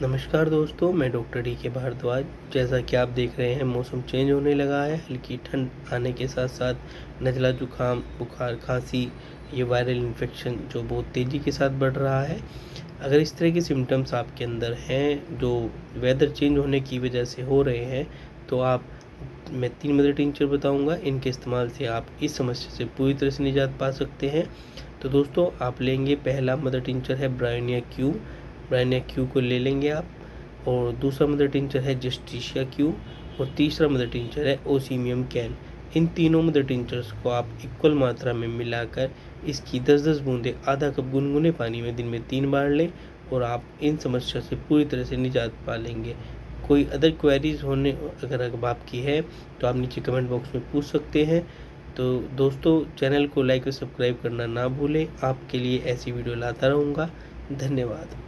नमस्कार दोस्तों, मैं डॉक्टर डी के भारद्वाज। जैसा कि आप देख रहे हैं, मौसम चेंज होने लगा है। हल्की ठंड आने के साथ साथ नज़ला जुकाम, बुखार, खांसी, ये वायरल इन्फेक्शन जो बहुत तेज़ी के साथ बढ़ रहा है। अगर इस तरह के सिम्टम्स आपके अंदर हैं जो वेदर चेंज होने की वजह से हो रहे हैं, तो मैं 3 मदर टिंचर बताऊंगा। इनके इस्तेमाल से आप इस समस्या से पूरी तरह से निजात पा सकते हैं। तो दोस्तों, आप लेंगे, पहला मदर टिंचर है ब्रायनिया क्यू को ले लेंगे आप। और दूसरा मदर टिंचर है जस्टिशिया क्यू। और तीसरा मदर टिंचर है ओसीमियम कैन। इन तीनों मदर टिंचर्स को आप इक्वल मात्रा में मिलाकर इसकी 10-10 बूंदें आधा कप गुनगुने पानी में दिन में 3 बार लें और आप इन समस्या से पूरी तरह से निजात पा लेंगे। कोई अदर क्वेरीज होने अगर अब आपकी है तो आप नीचे कमेंट बॉक्स में पूछ सकते हैं। तो दोस्तों, चैनल को लाइक और सब्सक्राइब करना ना भूलें। आपके लिए ऐसी वीडियो लाता रहूँगा। धन्यवाद।